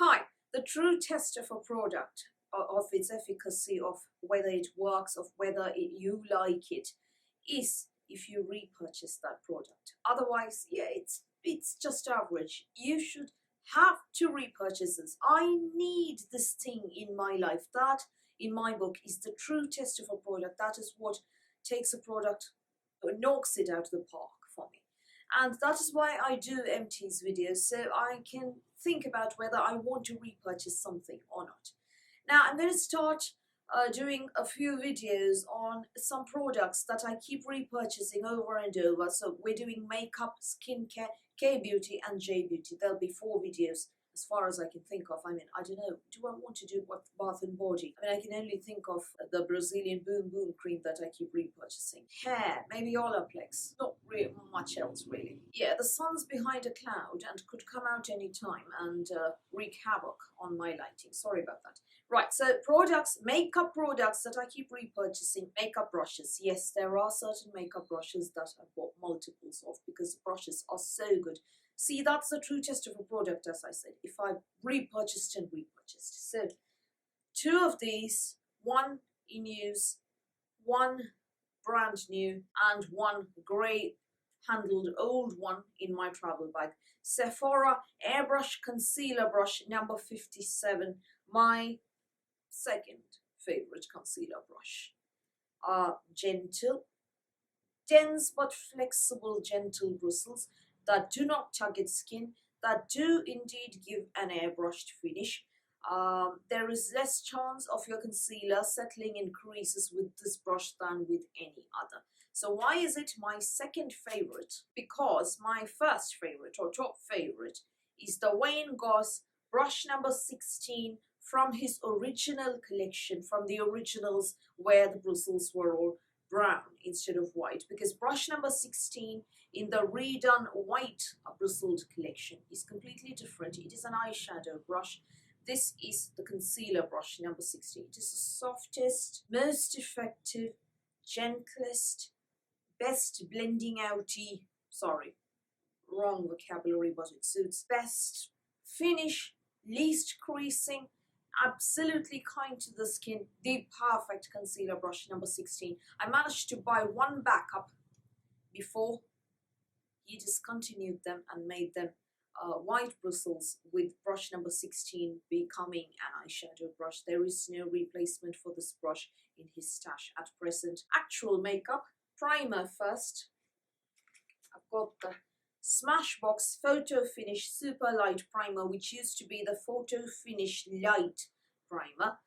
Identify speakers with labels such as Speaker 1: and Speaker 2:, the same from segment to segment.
Speaker 1: Hi, the true test of a product, of its efficacy, of whether it works, of whether you like it, is if you repurchase that product. Otherwise, yeah, it's just average. You should have to repurchase this. I need this thing in my life. That, in my book, is the true test of a product. That is what takes a product, knocks it out of the park for me. And that is why I do empties videos, so I can think about whether I want to repurchase something or not. Now I'm going to start doing a few videos on some products that I keep repurchasing over and over. So we're doing makeup, skincare, K-beauty and J-beauty. There'll be 4 videos as far as I can think of. I mean, I don't know, do I want to do what bath and body? I mean, I can only think of the Brazilian Boom Boom cream that I keep repurchasing. Hair, maybe Olaplex, not really much else really. Yeah, the sun's behind a cloud and could come out any time and wreak havoc on my lighting. Sorry about that. Right, so products, makeup products that I keep repurchasing. Makeup brushes. Yes, there are certain makeup brushes that I've bought multiples of because the brushes are so good. See, that's the true test of a product, as I said, if I've repurchased and repurchased. So, 2 of these, 1 in use, 1 brand new, and 1 grey handled old one in my travel bag. Sephora Airbrush Concealer Brush number 57, my second favorite concealer brush. Gentle, dense but flexible gentle bristles that do not target skin, that do indeed give an airbrushed finish. There is less chance of your concealer settling in creases with this brush than with any other. So why is it my second favorite? Because my first favorite or top favorite is the Wayne Goss brush number 16 from his original collection, from the originals where the bristles were all brown instead of white, because brush number 16 in the redone white bristled collection is completely different. It is an eyeshadow brush. This is the concealer brush number 16. It is the softest, most effective, gentlest, best blending outy, sorry, wrong vocabulary, but it suits, best finish, least creasing, absolutely kind to the skin, the perfect concealer brush number 16. I managed to buy 1 backup before he discontinued them and made them white bristles, with brush number 16 becoming an eyeshadow brush. There is no replacement for this brush in his stash at present. Actual makeup, primer first. I've got the Smashbox Photo Finish Super Light Primer, which used to be the Photo Finish Light Primer.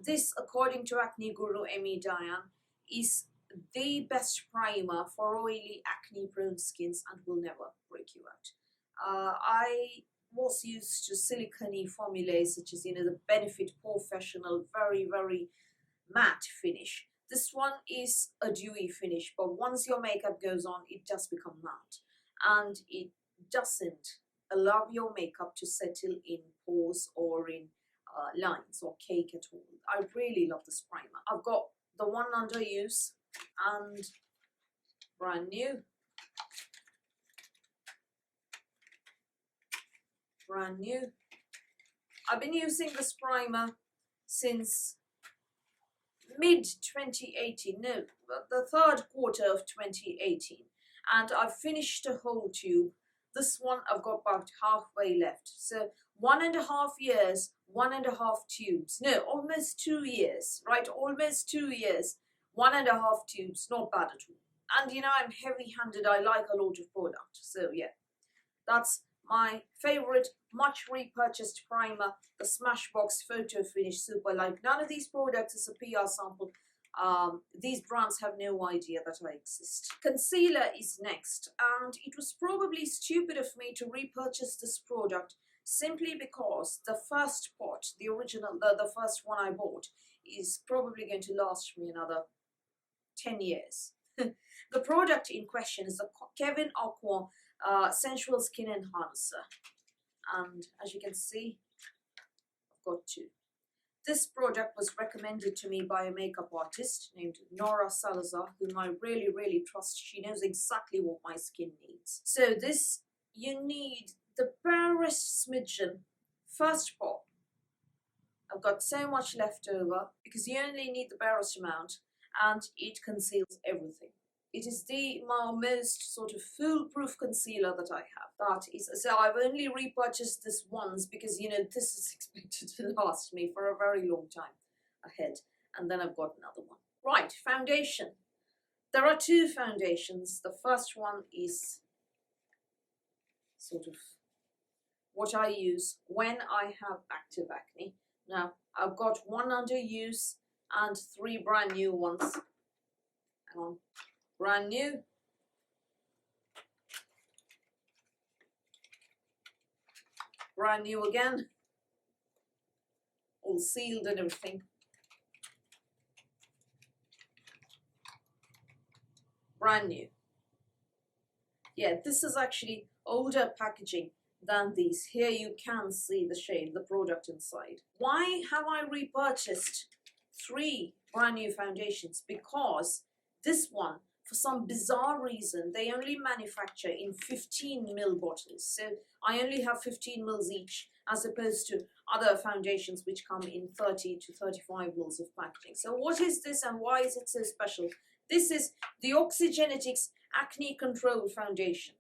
Speaker 1: This, according to Acne Guru Amy Diane, is the best primer for oily, acne-prone skins and will never break you out. I was used to silicone formulas such as, the Benefit Professional, very, very matte finish. This one is a dewy finish, but once your makeup goes on, it does become matte. And it doesn't allow your makeup to settle in pores or in lines or cake at all. I really love this primer. I've got the one under use and brand new. Brand new. I've been using this primer since mid-2018, no, the 3rd quarter of 2018. And I've finished a whole tube. This one I've got about halfway left. So 1.5 years, 1.5 tubes. No, almost 2 years, right? Almost 2 years, 1.5 tubes. Not bad at all. And I'm heavy-handed. I like a lot of product. So yeah, that's my favorite, much repurchased primer, the Smashbox Photo Finish Super Light. None of these products is a PR sample. These brands have no idea that I exist. Concealer is next, and it was probably stupid of me to repurchase this product simply because the first pot, the original, the first one I bought, is probably going to last me another 10 years. The product in question is the Kevyn Aqua Sensual Skin Enhancer, and as you can see, I've got 2. This product was recommended to me by a makeup artist named Nora Salazar, whom I really, really trust. She knows exactly what my skin needs. So this, you need the barest smidgen First pop. I've got so much left over because you only need the barest amount and it conceals everything. It is the most sort of foolproof concealer that I have. That is, so I've only repurchased this once because, this is expected to last me for a very long time ahead. And then I've got another one. Right, foundation. There are two foundations. The first one is sort of what I use when I have active acne. Now, I've got one under use and 3 brand new ones. Hang on. Brand new. Brand new again. All sealed and everything. Brand new. Yeah, this is actually older packaging than these. Here you can see the shade, the product inside. Why have I repurchased 3 brand new foundations? Because this one, for some bizarre reason, they only manufacture in 15ml bottles. So I only have 15 mils each, as opposed to other foundations which come in 30 to 35 mils of packaging. So what is this and why is it so special? This is the Etics Acne Control Foundation.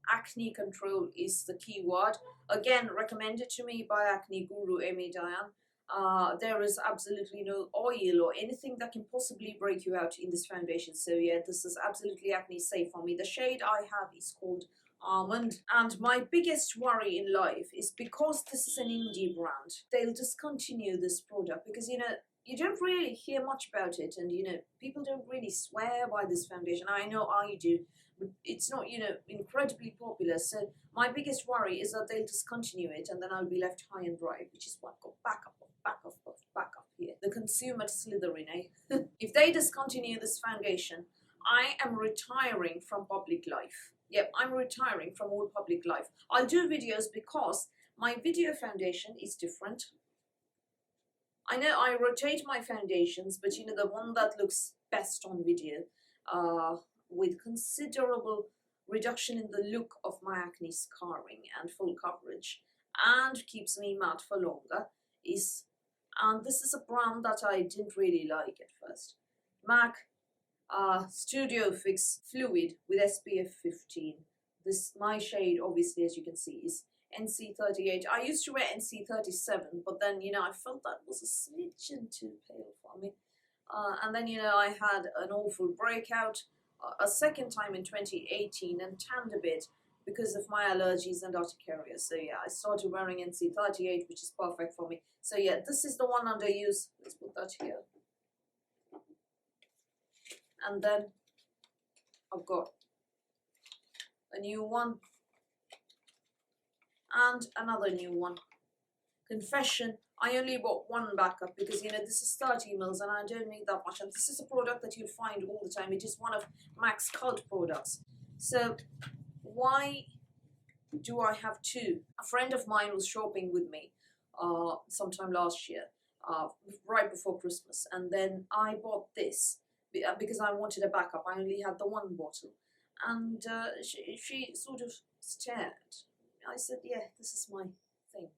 Speaker 1: Acne control is the key word. Again, recommended to me by acne guru Amy Diane. There is absolutely no oil or anything that can possibly break you out in this foundation. So yeah, this is absolutely acne safe for me. The shade I have is called Almond. And my biggest worry in life is because this is an indie brand, they'll discontinue this product because, you don't really hear much about it, and people don't really swear by this foundation. I know I do, but it's not incredibly popular. So my biggest worry is that they'll discontinue it and then I'll be left high and dry, which is what got back up here. The consumer slithering, eh? If they discontinue this foundation, I am retiring from public life. Yep, I'm retiring from all public life. I'll do videos because my video foundation is different. I know I rotate my foundations, but the one that looks best on video, with considerable reduction in the look of my acne scarring and full coverage, and keeps me matte for longer, is, and this is a brand that I didn't really like at first, MAC Studio Fix Fluid with SPF 15. My shade, obviously, as you can see, is NC38. I used to wear NC37, but then, I felt that was a smidgen too pale for me. And then, I had an awful breakout a second time in 2018 and tanned a bit because of my allergies and urticaria. So yeah, I started wearing NC38, which is perfect for me. So yeah, this is the one under use. Let's put that here. And then I've got a new one. And another new one. Confession, I only bought one backup because, this is 30 mils and I don't need that much. And this is a product that you'll find all the time. It is one of MAC's cult products. So why do I have 2? A friend of mine was shopping with me sometime last year, right before Christmas. And then I bought this because I wanted a backup. I only had the one bottle. And she sort of stared. I said, yeah, this is my thing.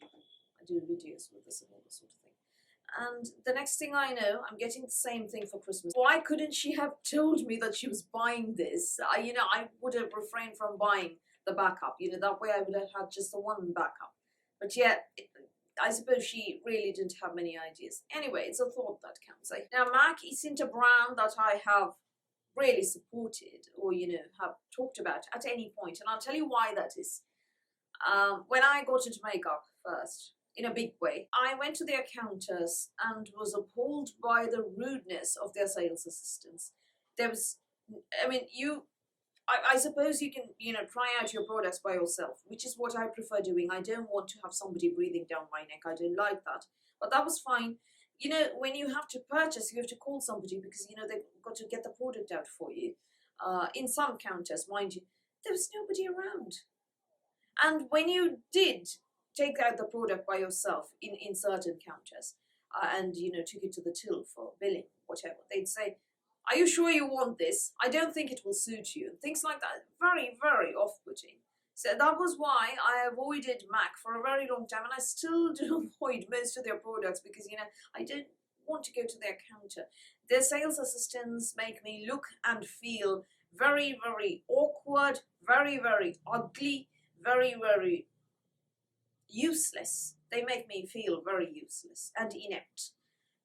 Speaker 1: I do videos with this and all this sort of thing. And the next thing I know, I'm getting the same thing for Christmas. Why couldn't she have told me that she was buying this? I would have refrained from buying the backup. That way I would have had just the one backup. But yeah, I suppose she really didn't have many ideas. Anyway, it's a thought that counts. Now, MAC isn't a brand that I have really supported or have talked about at any point, and I'll tell you why that is. When I got into makeup first in a big way, I went to their counters and was appalled by the rudeness of their sales assistants. There was, I suppose you can try out your products by yourself, which is what I prefer doing. I don't want to have somebody breathing down my neck. I don't like that, but that was fine. When you have to purchase, you have to call somebody because, they've got to get the product out for you. In some counters, mind you, there was nobody around. And when you did take out the product by yourself in certain counters and, took it to the till for billing, whatever, they'd say, are you sure you want this? I don't think it will suit you. Things like that. Very, very off-putting. So that was why I avoided MAC for a very long time, and I still do avoid most of their products because, you know, I don't want to go to their counter. Their sales assistants make me look and feel very, very awkward, very, very ugly, very, very useless. They make me feel very useless and inept.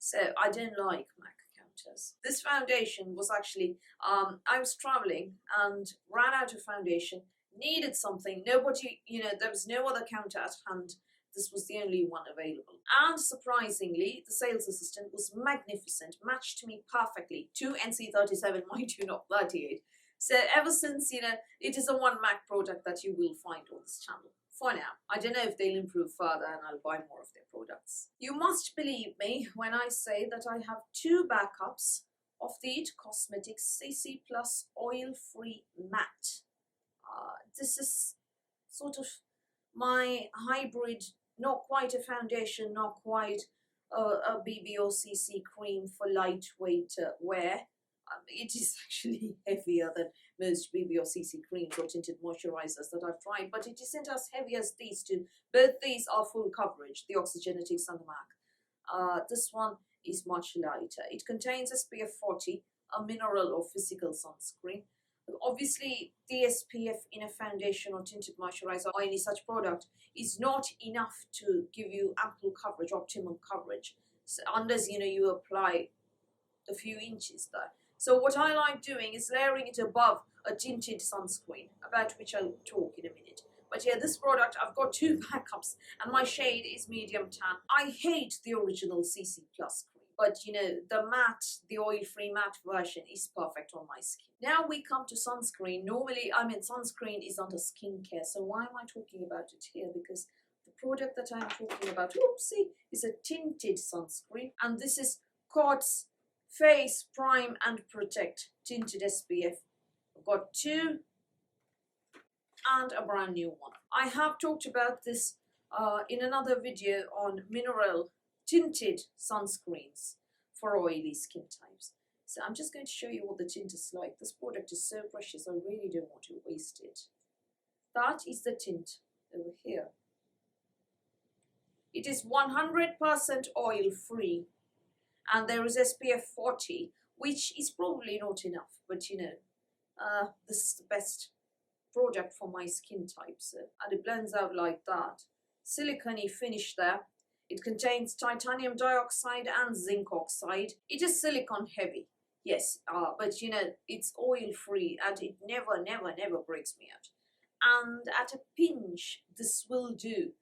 Speaker 1: So I don't like MAC counters. This foundation was actually, I was traveling and ran out of foundation, needed something. Nobody, you know, there was no other counter at hand. This was the only one available. And surprisingly, the sales assistant was magnificent, matched me perfectly. 2 NC37, mind you, not 38. So ever since, you know, it is a one MAC product that you will find on this channel. For now, I don't know if they'll improve further and I'll buy more of their products. You must believe me when I say that I have 2 backups of the It Cosmetics CC Plus Oil-Free Matte. This is sort of my hybrid, not quite a foundation, not quite a BB or CC cream for lightweight wear. It is actually heavier than most BB or CC creams or tinted moisturizers that I've tried, but it isn't as heavy as these two. Both these are full coverage, the Oxygenetics and the MAC. This one is much lighter. It contains SPF 40, a mineral or physical sunscreen. Obviously, the SPF in a foundation or tinted moisturizer or any such product is not enough to give you ample coverage, optimum coverage, so unless, you know, you apply a few inches there. So what I like doing is layering it above a tinted sunscreen, about which I'll talk in a minute. But yeah, this product, I've got 2 backups, and my shade is medium tan. I hate the original CC Plus cream, but you know, the matte, the oil-free matte version is perfect on my skin. Now we come to sunscreen. Normally, I mean, sunscreen is under skincare, so why am I talking about it here? Because the product that I'm talking about, oopsie, is a tinted sunscreen, and this is Goss Face Prime and Protect Tinted SPF. I've got 2 and a brand new one. I have talked about this in another video on mineral tinted sunscreens for oily skin types. So I'm just going to show you what the tint is like. This product is so precious, I really don't want to waste it. That is the tint over here. It is 100% oil free, and there is SPF 40, which is probably not enough, but you know, this is the best product for my skin type. So, and it blends out like that. Silicone finish there. It contains titanium dioxide and zinc oxide. It is silicone heavy, yes, but you know, it's oil free and it never breaks me out. And at a pinch, this will do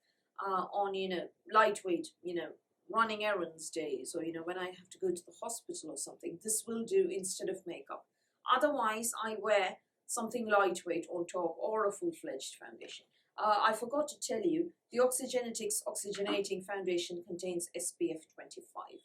Speaker 1: on, you know, lightweight, you know, running errands days, or you know, when I have to go to the hospital or something. This will do instead of makeup. Otherwise, I wear something lightweight on top or a full-fledged foundation. I forgot to tell you, the Oxygenetics Oxygenating Foundation contains SPF 25.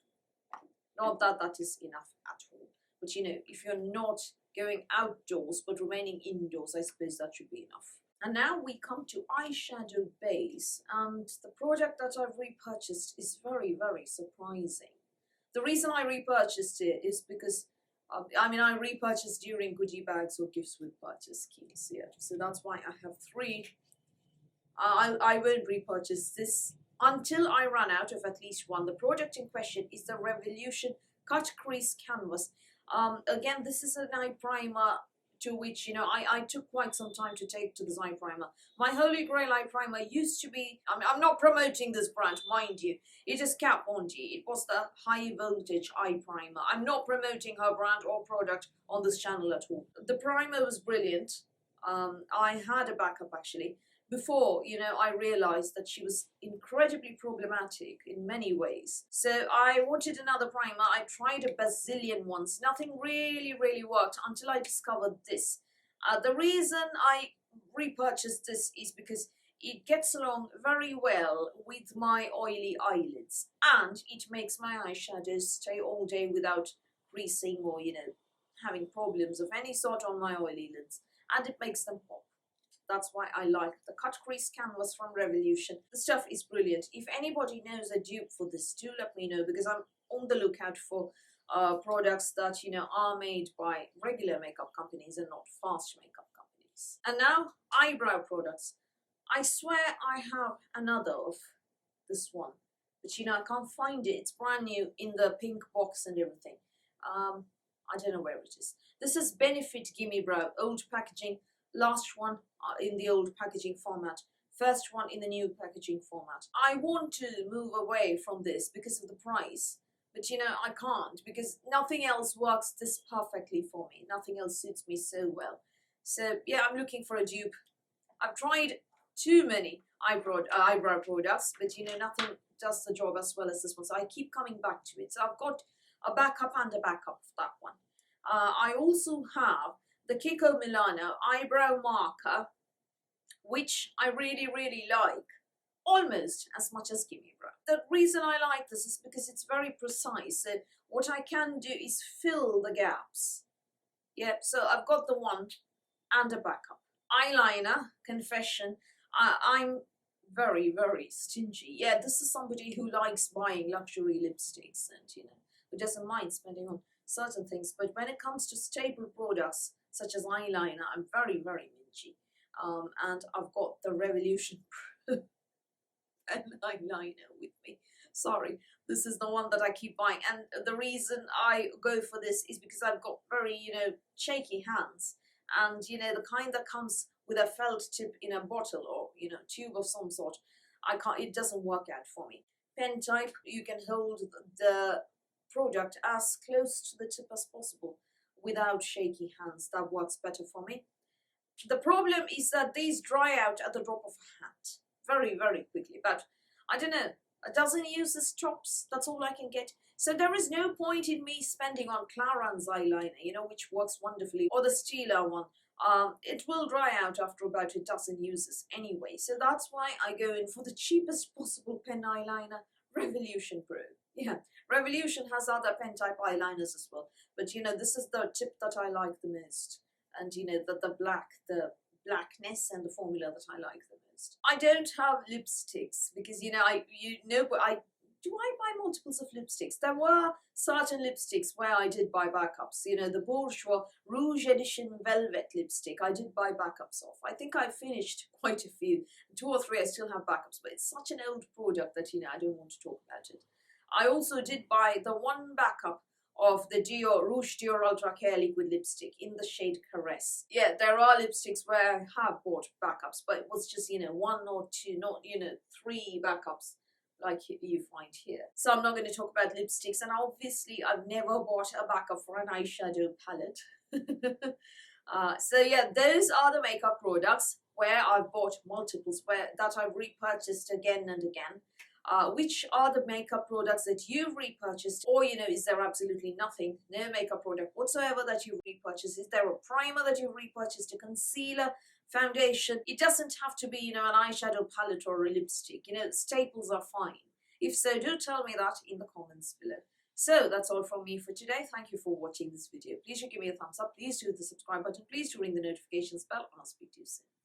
Speaker 1: Not that that is enough at all, but you know, if you're not going outdoors but remaining indoors, I suppose that should be enough. And now we come to eyeshadow base, and the product that I've repurchased is very surprising. The reason I repurchased it is because I mean, I repurchased during goodie bags or gifts with purchase schemes here. So that's why I have 3. I won't repurchase this until I run out of at least one. The product in question is the Revolution Cut Crease Canvas. Again, this is an eye primer to which, you know, I took quite some time to take to this eye primer. My Holy Grail eye primer used to be, I mean, I'm not promoting this brand, mind you. It is Kat Von D. It was the high voltage eye primer. I'm not promoting her brand or product on this channel at all. The primer was brilliant. I had a backup actually. Before, you know, I realized that she was incredibly problematic in many ways. So I wanted another primer. I tried a bazillion ones. Nothing really worked until I discovered this. The reason I repurchased this is because it gets along very well with my oily eyelids, and it makes my eyeshadows stay all day without creasing or, you know, having problems of any sort on my oily lids, and it makes them pop. That's why I like the Cut Crease Canvas from Revolution. The stuff is brilliant. If anybody knows a dupe for this, do let me know, because I'm on the lookout for products that, you know, are made by regular makeup companies and not fast makeup companies. nice. And now, eyebrow products. I swear I have another of this one, but you know, I can't find it. It's brand new in the pink box and everything. I don't know where it is. This is Benefit Gimme Brow, old packaging, last one in the old packaging format, first one in the new packaging format. I want to move away from this because of the price, but you know, I can't, because nothing else works this perfectly for me. Nothing else suits me so well. So yeah, I'm looking for a dupe. I've tried too many eyebrow products, but you know, nothing does the job as well as this one. So I keep coming back to it. So I've got a backup and a backup for that one. I also have the Kiko Milano eyebrow marker, which I really, really like, almost as much as Gimme Brow. The reason I like this is because it's very precise. So what I can do is fill the gaps. Yep, so I've got the one and a backup. Eyeliner, confession, I'm very, very stingy. Yeah, this is somebody who likes buying luxury lipsticks and, you know, who doesn't mind spending on certain things. But when it comes to staple products, such as eyeliner, I'm very, very mingy. And I've got the Revolution eyeliner with me. Sorry, this is the one that I keep buying. And the reason I go for this is because I've got very, you know, shaky hands. And, you know, the kind that comes with a felt tip in a bottle or, you know, tube of some sort, it doesn't work out for me. Pen type, you can hold the product as close to the tip as possible without shaky hands. That works better for me. The problem is that these dry out at the drop of a hat very, very quickly. But I don't know, a dozen uses tops, that's all I can get. So there is no point in me spending on Clarins eyeliner, you know, which works wonderfully, or the Stila one. It will dry out after about a dozen uses anyway. So that's why I go in for the cheapest possible pen eyeliner, Revolution Pro. Yeah, Revolution has other pen type eyeliners as well. But you know, this is the tip that I like the most. And you know, the blackness and the formula that I like the most. I don't have lipsticks because, you know, I buy multiples of lipsticks. There were certain lipsticks where I did buy backups. You know, the Bourjois Rouge Edition Velvet lipstick, I did buy backups of. I think I finished quite a few. 2 or 3 I still have backups, but it's such an old product that, you know, I don't want to talk about it. I also did buy the one backup of the Rouge Dior Ultra Care Liquid Lipstick in the shade Caress. Yeah, there are lipsticks where I have bought backups, but it was just, you know, 1 or 2, not, you know, 3 backups like you find here. So I'm not going to talk about lipsticks, and obviously I've never bought a backup for an eyeshadow palette. So yeah, those are the makeup products where I've bought multiples, that I've repurchased again and again. Which are the makeup products that you've repurchased, or, you know, is there absolutely nothing, no makeup product whatsoever that you've repurchased? Is there a primer that you've repurchased, a concealer, foundation? It doesn't have to be, you know, an eyeshadow palette or a lipstick. You know, staples are fine. If so, do tell me that in the comments below. So that's all from me for today. Thank you for watching this video. Please do give me a thumbs up. Please do hit the subscribe button. Please do ring the notifications bell, and I'll speak to you soon.